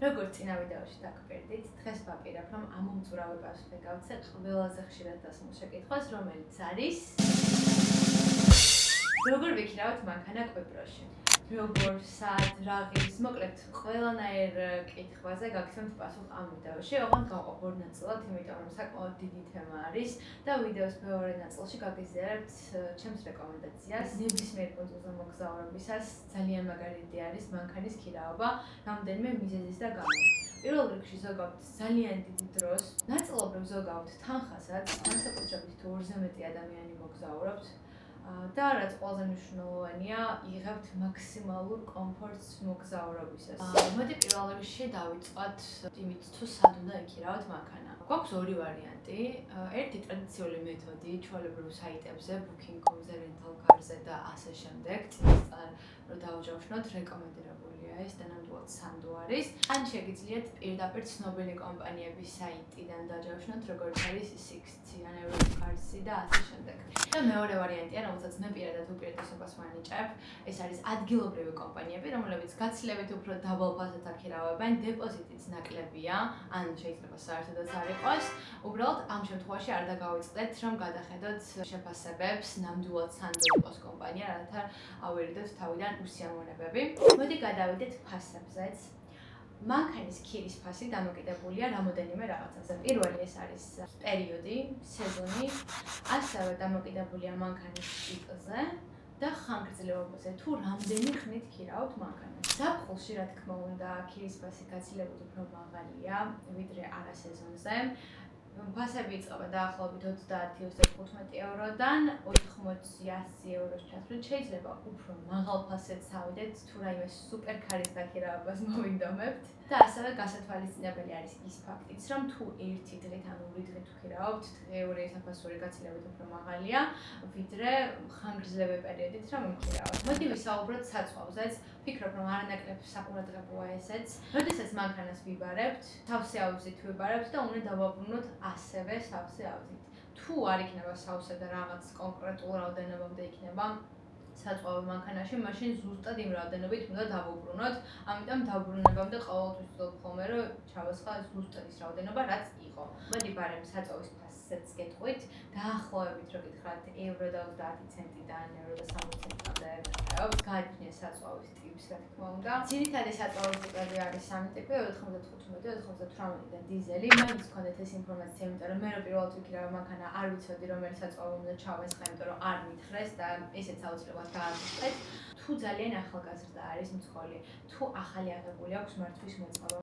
როგორც წინა ვიდეოში დაგვერდით, დღეს ვაპირებ, რომ ამ მომწურავებას ვეგავცე ყველაზე ხშირად დასმულ შეკითხვას, რომელიც არის როგორ ვიქირავთ მანქანა კვიპროსში? როგორ, სად, რაღის, მოკლედ, ყველანაირ კითხვაზე გაგცემთ პასუხი ამ ვიდეოში. ოღონდ გავყავ ორ ნაწილად, იმიტომ რომ საკმაოდ დიდი თემა არის და ვიდეოს მეორე ნაწილში გაგიზიარებთ ჩემს რეკომენდაციას. ნებისმიერ კუნძულზე მოგზაურობისას ძალიან მაგარი არის მანქანის ქირაობა, რამდენიმე მიზეზის და გამო. პირველ რიგში ზოგავთ ძალიან დიდი დროს, ნაწილობრივ ზოგავთ თანხასაც, განსაკუთრებით თუ ორზე მეტი ადამიანი მოგზაურობთ. და რაც ყველაზე მნიშვნელოვანია, იღებთ მაქსიმალურ კომფორტს მოგზაურობისას. მოდი პირველ რიგში დავიწყოთ იმით, თუ სად უნდა იქირავთ მანქანა. გვაქვს ორი ვარიანტი. ერთი ტრადიციული მეთოდი ჩვეულებრივ საიტებზე, Booking.com-ზე, Rental-Car-ზე და ასე შემდეგ. წინასწარ რომ დავჯავშნოთ, რეკომენდებულია ეს და ნამდვილად სანდო არის. ან შეგიძლიათ პირდაპირ ცნობილი კომპანიების საიტიდან დაჯავშნოთ, როგორც არის Sixt ან Eurocars და ასე შემდეგ. და მეორე ვარიანტია, რომელსაც მე პირადად უპირატესობას ვანიჭებ, ეს არის ადგილობრივი კომპანიები, რომლებიც გაცილებით უფრო დაბალ ფასად აქირავებენ, დეპოზიტიც ნაკლებია, ან შეიძლება საერთოდაც არ იყოს. უბრალოდ ამ შემთხვევაში არ დაგავიწყდეთ, რომ გადახედოთ შეფასებებს, ნამდვილად სანდო იყოს კომპანია, რათა ავერიდოთ თავიდან უსიამოვნებები. მოდი გადავიდეთ ფასებზეც. მანქანის ქირის ფასი დამოკიდებულია რამოდენიმე რაღაცაზე. პირველი ეს არის პერიოდი, სეზონი, ასევე დამოკიდებულია მანქანის ტიპზე და ხანგრძლივობაზე, თუ რამდენი ხნით ქირავთ მანქანას. ზაფხულში, რა თქმა უნდა, ქირის ფასი გაცილებით უფრო მაღალია, ვიდრე არასეზონზე. ფასები იწყება დაახლოებით 30-15 ევროდან 80-100 ევროს ჩათვლით. შეიძლება უფრო მაღალ ფასებს ავიდეთ, თუ რაიმე სუპერ ქარის დაქირავებას მოვინდომებთ. და ასევე გასათვალისწინებელი არის ის ფაქტიც, რომ თუ ერთი დღით ან ორი დღით ვქირავთ, დღეური საფასური გაცილებით უფრო მაღალია, ვიდრე ხანგრძლივი პერიოდით რომ ვქირავთ. მოდი ვისაუბროთ საწვავზეც. ვფიქრობ, რომ არანაკლებ საყურადღებოა ესეც. როდესაც მანქანას ვიბარებთ, სავსე ავზით ვიბარებთ და უნდა დავაბრუნოთ ასევე სავსე ავზით. თუ არ იქნება სავსე და რაღაც კონკრეტულ რაოდენობამდე იქნება საწვავი მანქანაში, მაშინ ზუსტად იმ რაოდენობით უნდა დავუბრუნოთ. ამიტომ დაბრუნებამდე ყოველთვის ვცდილობ ხოლმე, რომ ჩავესხა ზუსტად ის რაოდენობა, რაც იყო. მოდი ბარემ საწავის ფასსაც გეტყვით. დაახლოებით რო გითხრათ ევრო და 30 ცენტიდან ევრო და 60 ცენტამდე ვიყავთ. გააჩნია საწავის ტიპს, რა თქმა უნდა. ძირითადი საწავის ტიპები არის სამი ტიპი: 95, 98 და დიზელი. მაინც გქონდეთ ეს ინფორმაცია, იმიტომ რომ მე რო პირველად ვიქირავე მანქანა, არ ვიცოდი რომელი საწავი უნდა ჩავესხა, იმიტომ რომ არ მითხრეს და ესეც აუცილებლად გააკეთეთ. თუ ძალიან ახალგაზრდა არის მძღოლი, თუ ახალი აღებული აქვს მართვის მოწყობა,